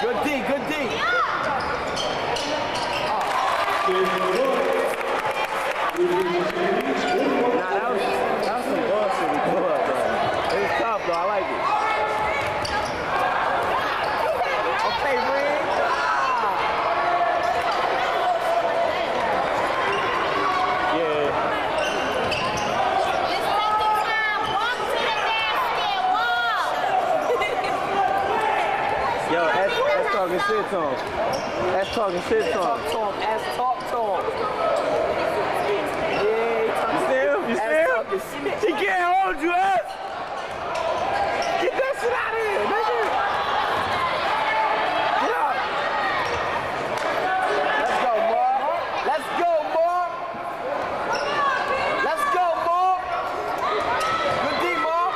Good D, good D. Nah, that was some bullshit we blew up, bro. It was tough, though. I like it. Okay, Red. Yeah. It's taking time. Walk to the basket. Walk. Yo, that's talking shit to him. That's talking shit to him. Talk to him. Ask talk to him. You see him? He can't hold you, ass. Get that shit out of here, nigga. Get out. Let's go, Marc. Let's go, Marc. Let's go, Marc. Good D, Marc.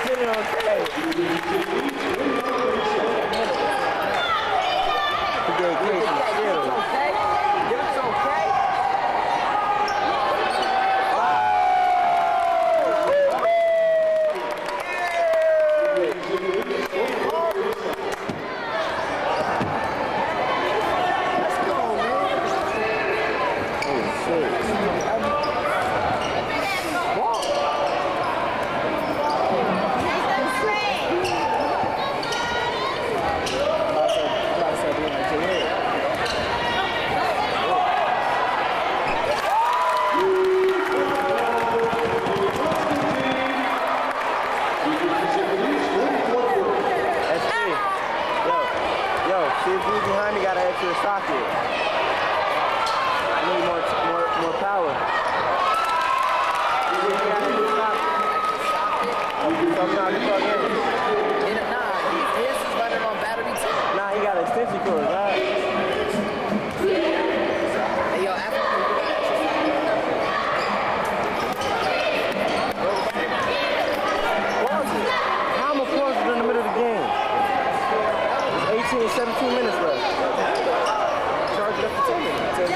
Get it okay. See if you behind me got an extra socket. I need more power. See if you got an extra socket. Sometimes you plug in. Nah, his is running on battery too. Nah, he got an extension cord, right? Hey, yo, after Pause it. How am I pausing in the middle of the game? 17 minutes left. Charge it up for 10 minutes.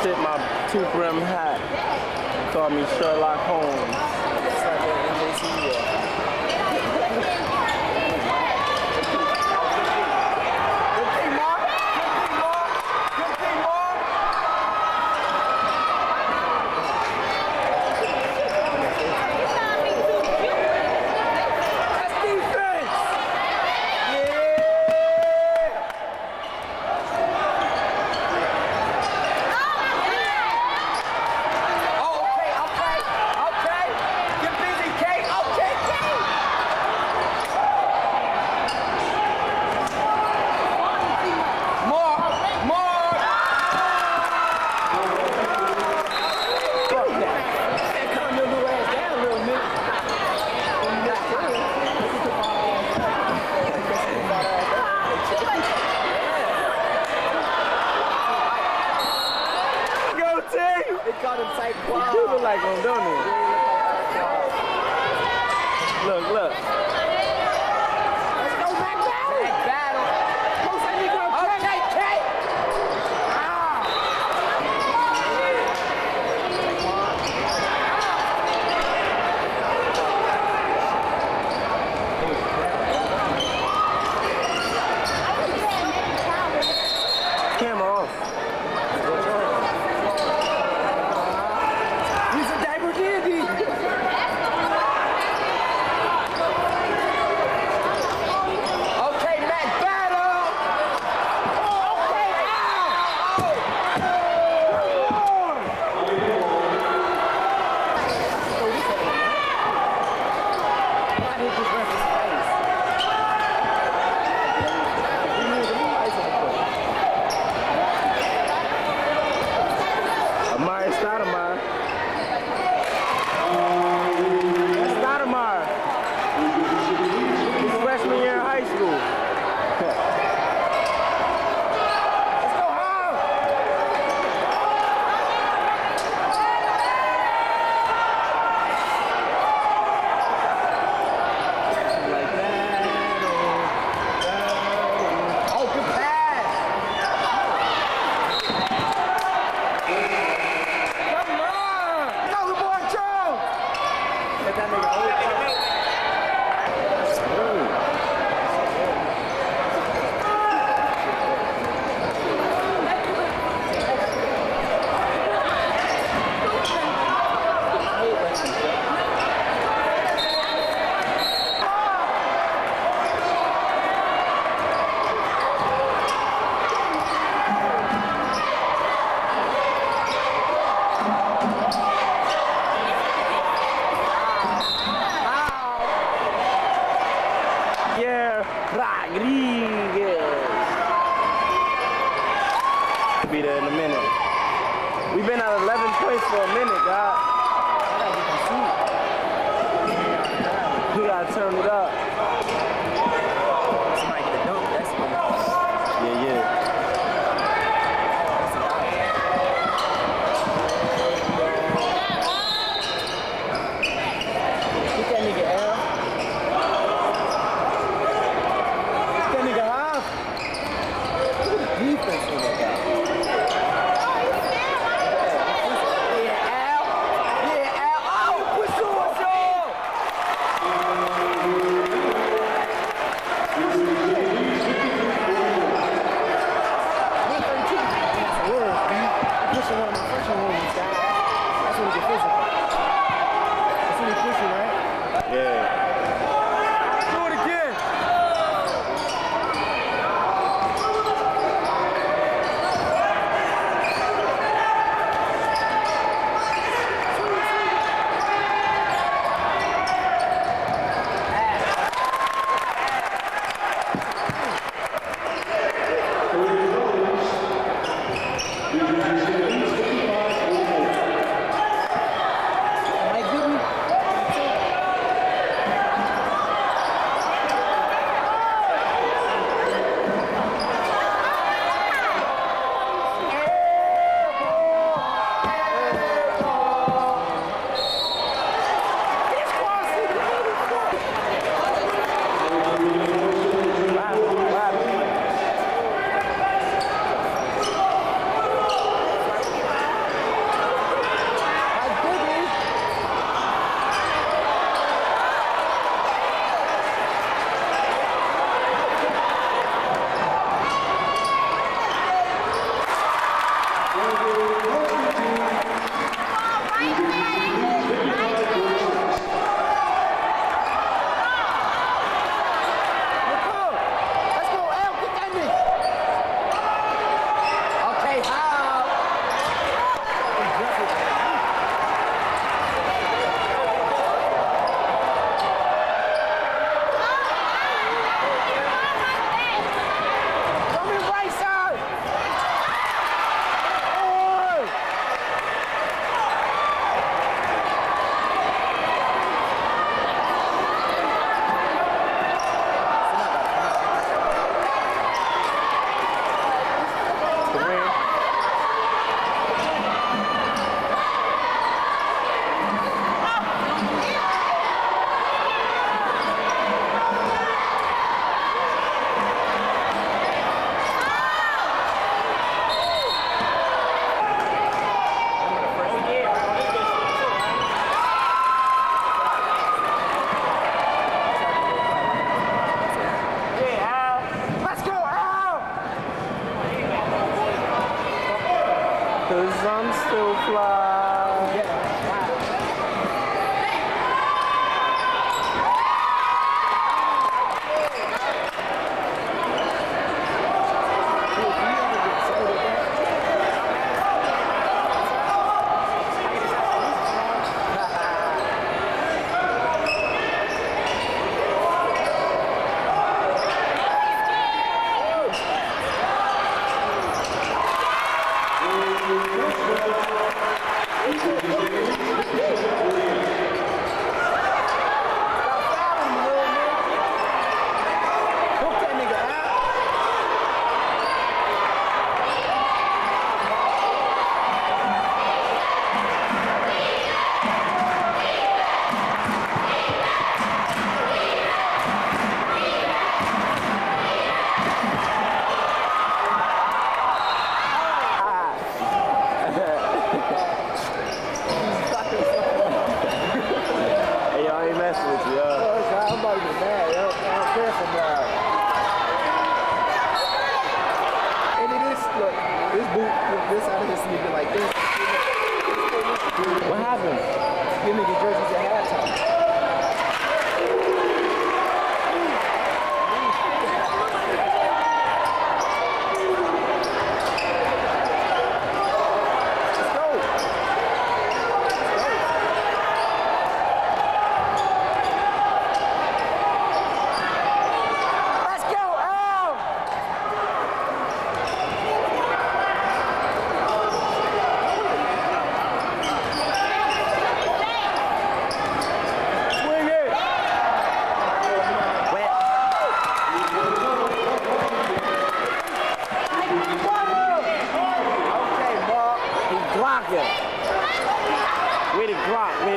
Tip my two-brim hat. Call me Sherlock Holmes. it's like NJCU. Good thing, Marc. Good thing, Marc. That's defense. Yeah. They call him tight quad. You look like him, don't you? Look, look. Let's go back battle. Back battle. Okay, Kate. Camera off. He's a diaper dandy.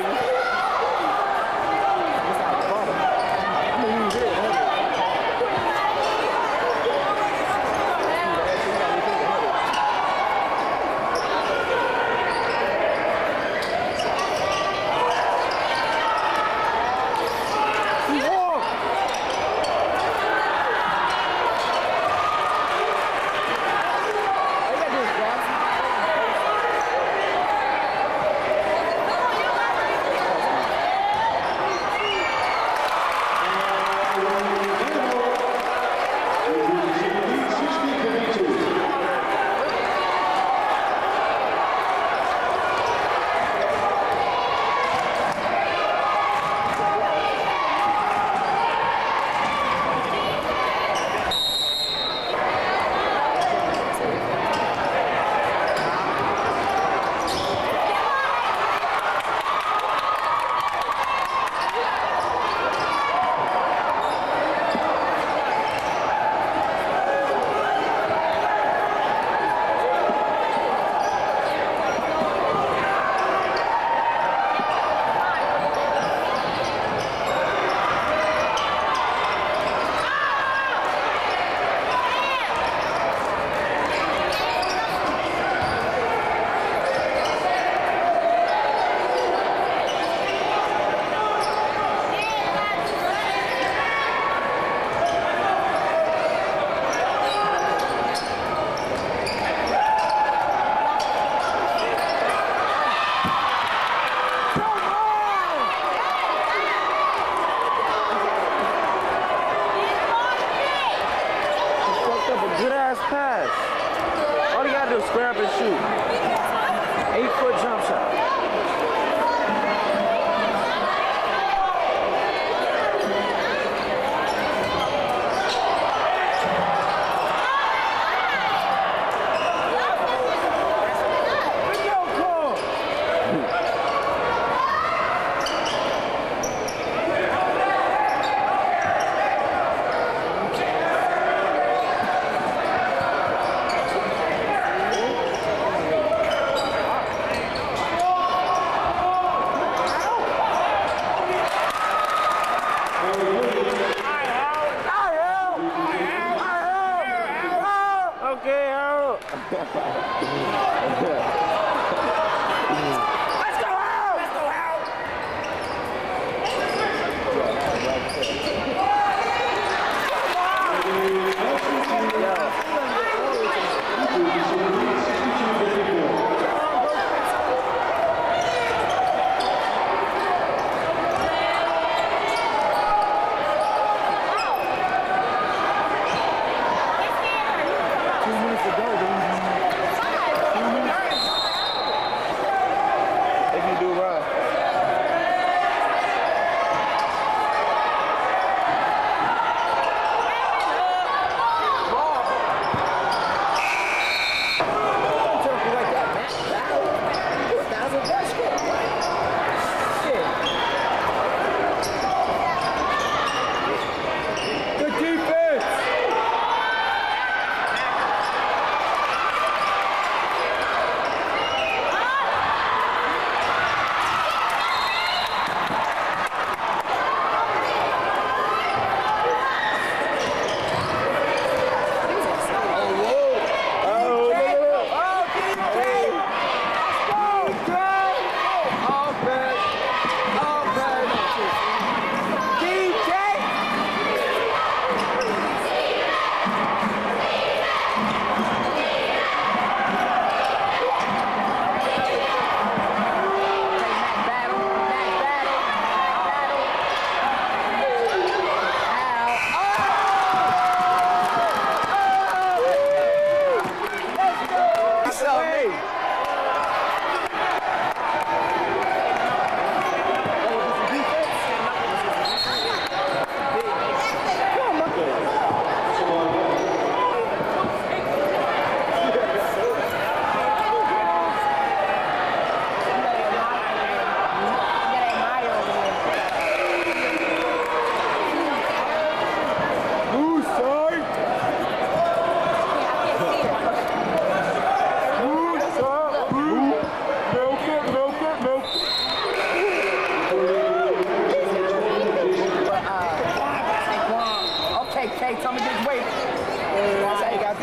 baby.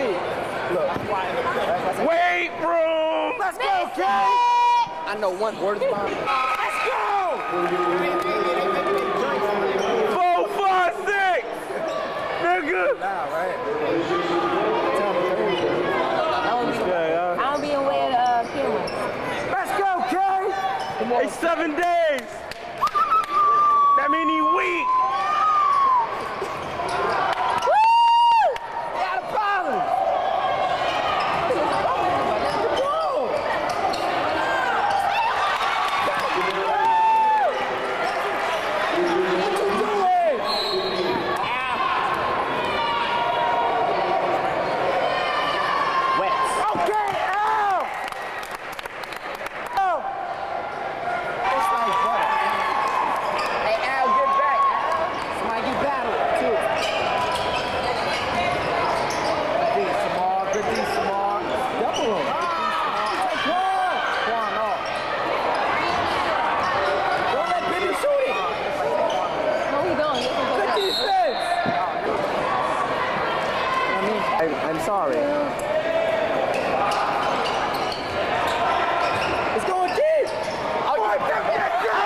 see. Look. Weight room! Let's go, Kay! I know one word is bomb. Let's go! 4, 5, 6! Nigga! Nah, right? I don't be in way of the camera. Let's go, Kay! It's 7 days! That mean he weak! You got a problem! I'm sorry. It's going deep. Oh, you get go!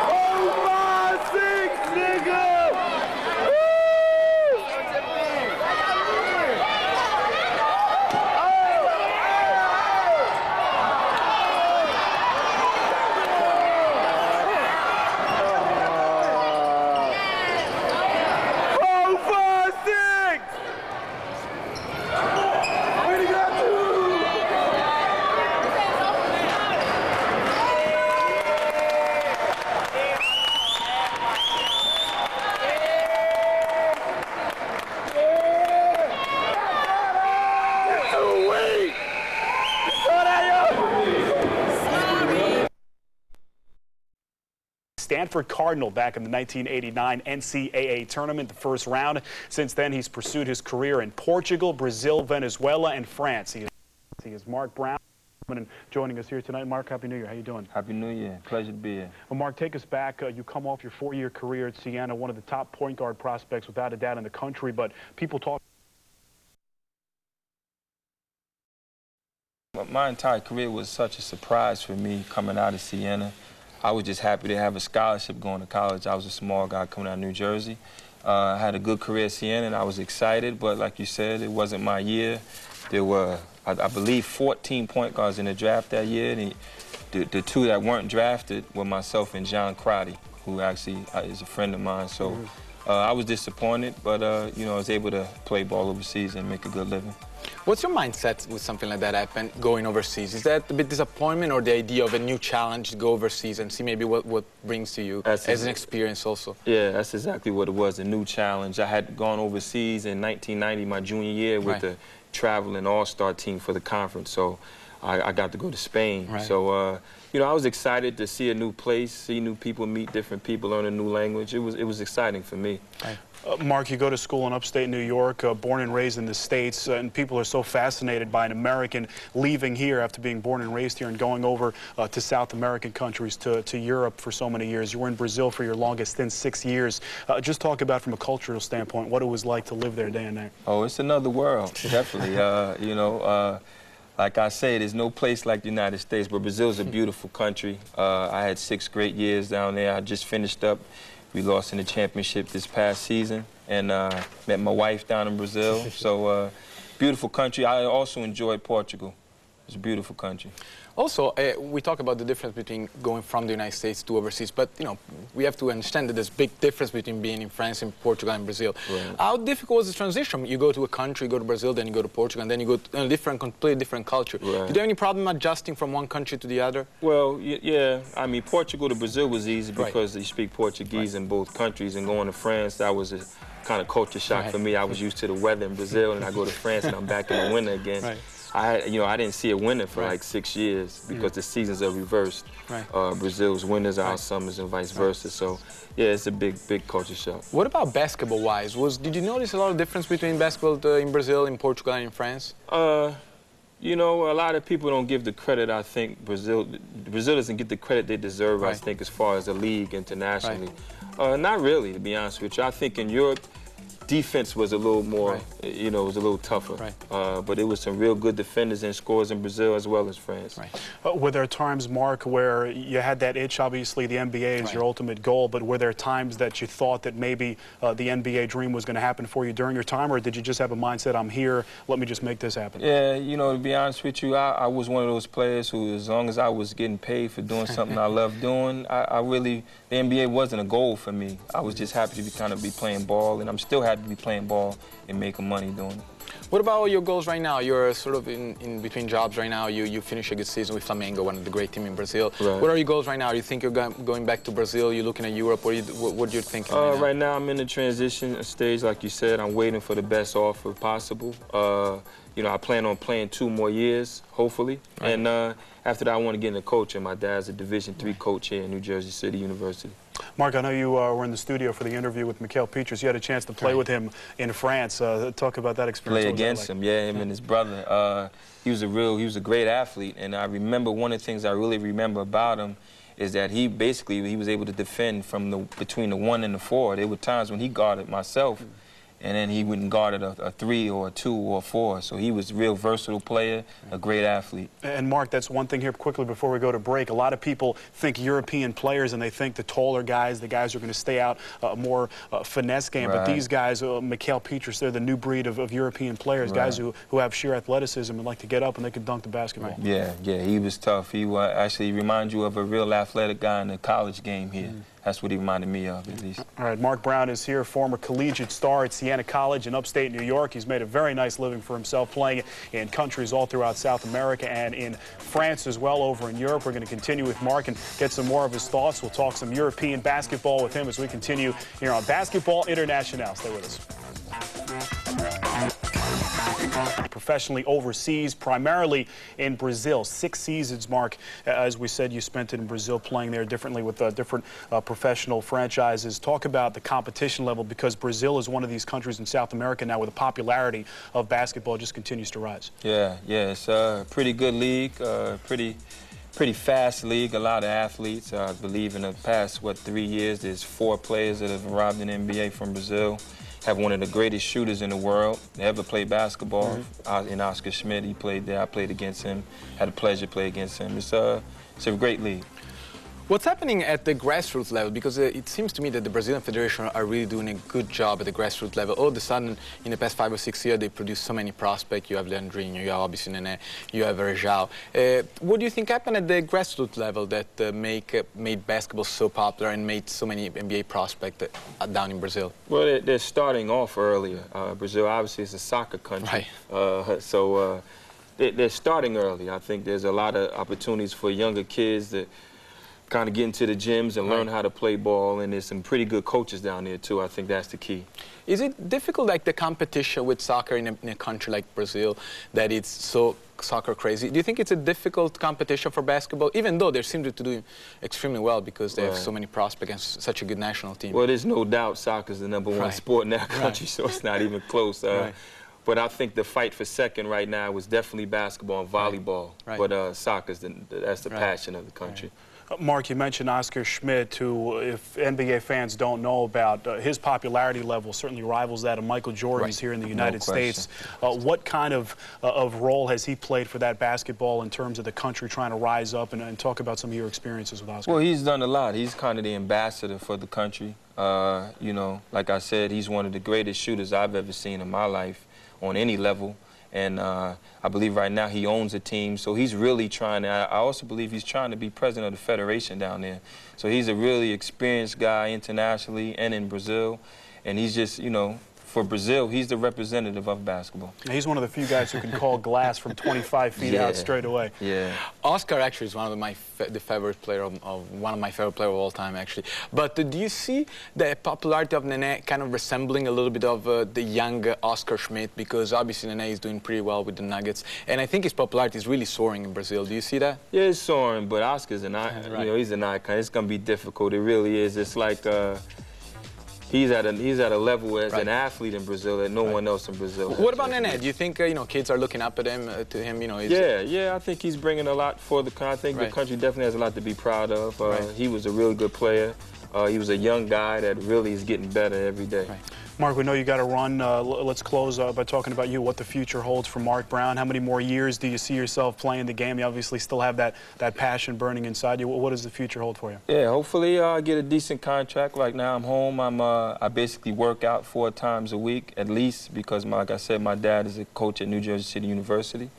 Oh, 5, 6, nigga! Stanford Cardinal back in the 1989 NCAA tournament, the first round. Since then, he's pursued his career in Portugal, Brazil, Venezuela, and France. He is Marc Brown, and joining us here tonight. Marc, Happy New Year. How you doing? Happy New Year. Pleasure to be here. Well, Marc, take us back. You come off your 4-year career at Siena, one of the top point guard prospects without a doubt in the country, but people talk. My entire career was such a surprise for me coming out of Siena. I was just happy to have a scholarship going to college. I was a small guy coming out of New Jersey. I had a good career at Siena, and I was excited, but like you said, it wasn't my year. There were, I believe, 14 point guards in the draft that year. And the two that weren't drafted were myself and John Crotty, who actually is a friend of mine. So I was disappointed, but you know, I was able to play ball overseas and make a good living. What's your mindset with something like that happen, going overseas? Is that a bit disappointment, or the idea of a new challenge to go overseas and see maybe what brings to you as an experience also? Yeah, that's exactly what it was, a new challenge. I had gone overseas in 1990, my junior year, with the traveling all-star team for the conference. So I got to go to Spain. Right. So, you know, I was excited to see a new place, see new people, meet different people, learn a new language. It was exciting for me. Right. Marc, you go to school in upstate New York, born and raised in the States, and people are so fascinated by an American leaving here after being born and raised here and going over to South American countries, to Europe for so many years. You were in Brazil for your longest stint, 6 years. Just talk about, from a cultural standpoint, what it was like to live there day and night. Oh, it's another world, definitely. You know, like I say, there's no place like the United States, but Brazil's a beautiful country. I had 6 great years down there. I just finished up. We lost in the championship this past season, and met my wife down in Brazil. So, beautiful country. I also enjoyed Portugal. It's a beautiful country. Also, we talk about the difference between going from the United States to overseas, but you know, we have to understand that there's a big difference between being in France and Portugal and Brazil. Right. How difficult was the transition? You go to a country, you go to Brazil, then you go to Portugal, and then you go to a completely different culture. Right. Did you have any problem adjusting from one country to the other? Well, yeah. I mean, Portugal to Brazil was easy because you speak Portuguese in both countries, and going to France, that was a kind of culture shock for me. I was used to the weather in Brazil, and I go to France, and I'm back in the winter again. Right. I didn't see a winter for like 6 years because the seasons are reversed. Right. Brazil's winters are our summers and vice versa. So, yeah, it's a big culture shock. What about basketball-wise? Did you notice a lot of difference between basketball in Brazil, in Portugal, and in France? You know, a lot of people don't give the credit, I think. Brazil doesn't get the credit they deserve, I think, as far as the league internationally. Not really, to be honest with you. I think in Europe, defense was a little more, you know, it was a little tougher. Right. But it was some real good defenders and scorers in Brazil as well as France. Right. Were there times, Marc, where you had that itch? Obviously, the NBA is your ultimate goal, but were there times that you thought that maybe the NBA dream was going to happen for you during your time, or did you just have a mindset, I'm here, let me just make this happen? Yeah, you know, to be honest with you, I was one of those players who, as long as I was getting paid for doing something I loved doing, I really, the NBA wasn't a goal for me. I was just happy to be playing ball, and I'm still happy to be playing ball and making money doing it. What about your goals right now? You're sort of in between jobs right now. You finish a good season with Flamengo, one of the great teams in Brazil. Right. What are your goals right now? You think you're going back to Brazil? You're looking at Europe? What you're thinking right now? I'm in the transition stage, like you said. I'm waiting for the best offer possible. You know, I plan on playing 2 more years, hopefully. Right. And after that, I want to get into coaching. My dad's a Division III coach here at New Jersey City University. Marc, I know you were in the studio for the interview with Paterson. You had a chance to play with him in France. Talk about that experience. Play against him, yeah, him and his brother. He was a great athlete, and I remember one of the things I really remember about him is that he was able to defend from between the 1 and the 4. There were times when he guarded myself, and then he wouldn't guard a 3 or a 2 or a 4. So he was a real versatile player, a great athlete. And Marc, that's one thing here quickly before we go to break. A lot of people think European players, and they think the taller guys, the guys who are going to stay out more finesse game. Right. But these guys, Paterson, they're the new breed of European players, guys who have sheer athleticism and like to get up and they can dunk the basketball. Yeah, he was tough. He actually reminds you of a real athletic guy in the college game here. That's what he reminded me of, at least. All right, Marc Brown is here, former collegiate star at Siena College in upstate New York. He's made a very nice living for himself playing in countries all throughout South America and in France as well, over in Europe. We're going to continue with Marc and get some more of his thoughts. We'll talk some European basketball with him as we continue here on Basketball International. Stay with us. Professionally overseas, primarily in Brazil. 6 seasons, Marc. As we said, you spent it in Brazil playing there differently with different professional franchises. Talk about the competition level, because Brazil is one of these countries in South America now where the popularity of basketball just continues to rise. Yeah, it's a pretty good league, pretty fast league, a lot of athletes. I believe in the past, 3 years, there's 4 players that have arrived in the NBA from Brazil. Have one of the greatest shooters in the world. They ever played basketball. In Oscar Schmidt, he played there. I played against him. Had the pleasure to play against him. It's a great league. What's happening at the grassroots level? Because it seems to me that the Brazilian Federation are really doing a good job at the grassroots level. All of a sudden, in the past 5 or 6 years, they produce so many prospects. You have Leandrinho, you have obviously Nene, you have Rejao. What do you think happened at the grassroots level that made basketball so popular and made so many NBA prospects down in Brazil? Well, they're starting off earlier. Brazil obviously is a soccer country. Right. They're starting early. I think there's a lot of opportunities for younger kids that kind of get into the gyms and learn how to play ball, and there's some pretty good coaches down there too. I think that's the key. Is it difficult, like the competition with soccer in a country like Brazil, that it's so soccer crazy? Do you think it's a difficult competition for basketball, even though they seem to do extremely well because they have so many prospects and such a good national team? Well, there's no doubt soccer's the #1 sport in that country, so it's not even close. But I think the fight for second right now is definitely basketball and volleyball. But soccer's that's the passion of the country. Marc, you mentioned Oscar Schmidt, who, if NBA fans don't know about, his popularity level certainly rivals that of Michael Jordan's here in the United States. What kind of role has he played for that basketball in terms of the country trying to rise up, and talk about some of your experiences with Oscar? Well, he's done a lot. He's kind of the ambassador for the country. You know, like I said, he's one of the greatest shooters I've ever seen in my life on any level. And I believe right now he owns a team, so he's really trying to, I also believe he's trying to be president of the federation down there. So he's a really experienced guy internationally and in Brazil, and he's just, you know, for Brazil, he's the representative of basketball. He's one of the few guys who can call glass from 25 feet out straight away. Oscar actually is one of my favorite player one of my favorite players of all time, actually. But do you see the popularity of Nene kind of resembling a little bit of the young Oscar Schmidt? Because obviously Nene is doing pretty well with the Nuggets, and I think his popularity is really soaring in Brazil. Do you see that? Yeah, it's soaring, but Oscar's an icon. You know, he's an icon. It's gonna be difficult. It really is. It's like he's at a level as an athlete in Brazil that no one else in Brazil has. What about Nene? Do you think you know, kids are looking up at him, to him? You know, I think he's bringing a lot for the country. I think the country definitely has a lot to be proud of. He was a really good player. He was a young guy that really is getting better every day. Marc, we know you got to run. Let's close by talking about you, what the future holds for Marc Brown. How many more years do you see yourself playing the game? You obviously still have that passion burning inside you. What does the future hold for you? Yeah, hopefully I get a decent contract. Right now I'm home. I basically work out 4 times a week at least because, like I said, my dad is a coach at New Jersey City University.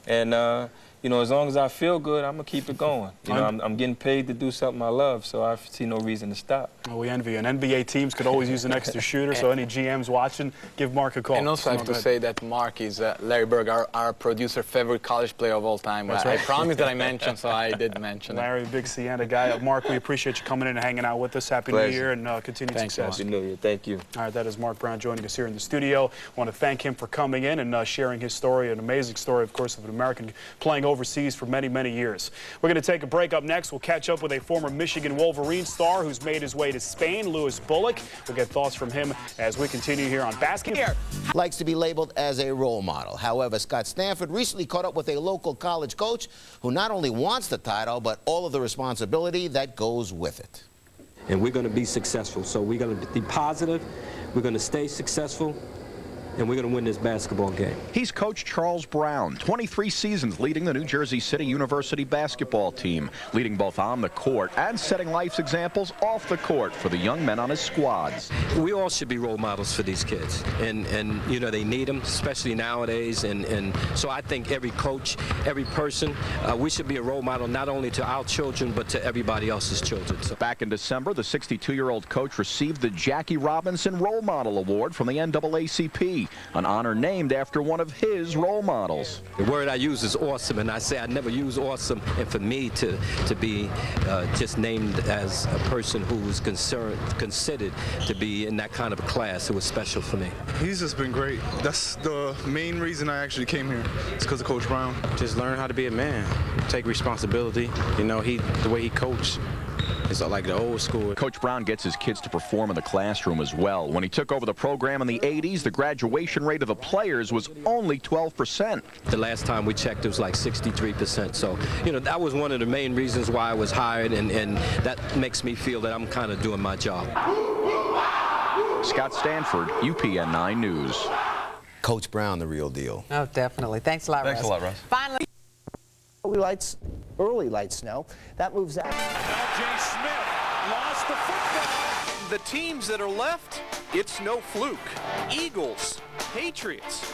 And, you know, as long as I feel good, I'm going to keep it going. You know, I'm getting paid to do something I love, so I see no reason to stop. Well, we envy you. And NBA teams could always use an extra shooter, so any GMs watching, give Marc a call. And also I have to say that Marc is Larry Berg, our producer, favorite college player of all time. That's right. I promised that I mentioned, so I did mention it. Larry, big Siena guy. Marc, we appreciate you coming in and hanging out with us. Happy New Year and continued success. Happy New Year. Thank you. All right, that is Marc Brown joining us here in the studio. I want to thank him for coming in and sharing his story, an amazing story, of course, of an American playing overseas for many years. We're going to take a break. Up next, we'll catch up with a former Michigan Wolverine star who's made his way to Spain, Louis Bullock. We'll get thoughts from him as we continue here on Basketball. Likes to be labeled as a role model. However, Scott Stanford recently caught up with a local college coach who not only wants the title, but all of the responsibility that goes with it. And we're going to be successful. So we're going to be positive. We're going to stay successful. And we're going to win this basketball game. He's Coach Charles Brown, 23 seasons leading the New Jersey City University basketball team, leading both on the court and setting life's examples off the court for the young men on his squads. We all should be role models for these kids, and you know, they need them, especially nowadays, and so I think every coach, every person, we should be a role model not only to our children, but to everybody else's children. So. Back in December, the 62-year-old coach received the Jackie Robinson Role Model Award from the NJCU. An honor named after one of his role models. The word I use is awesome, and I say I never use awesome. And for me to be just named as a person who was considered to be in that kind of a class, it was special for me. He's just been great. That's the main reason I actually came here. It's because of Coach Brown. Just learn how to be a man, take responsibility. You know, the way he coached. It's like the old school. Coach Brown gets his kids to perform in the classroom as well. When he took over the program in the 80s, the graduation rate of the players was only 12%. The last time we checked, it was like 63%. So, you know, that was one of the main reasons why I was hired, and that makes me feel that I'm kind of doing my job. Scott Stanford, UPN 9 News. Coach Brown, the real deal. Oh, definitely. Thanks a lot, Russ. Thanks a lot, Russ. Finally. Early light snow. That moves out. L.J. Smith lost the football. The teams that are left, it's no fluke. Eagles, Patriots,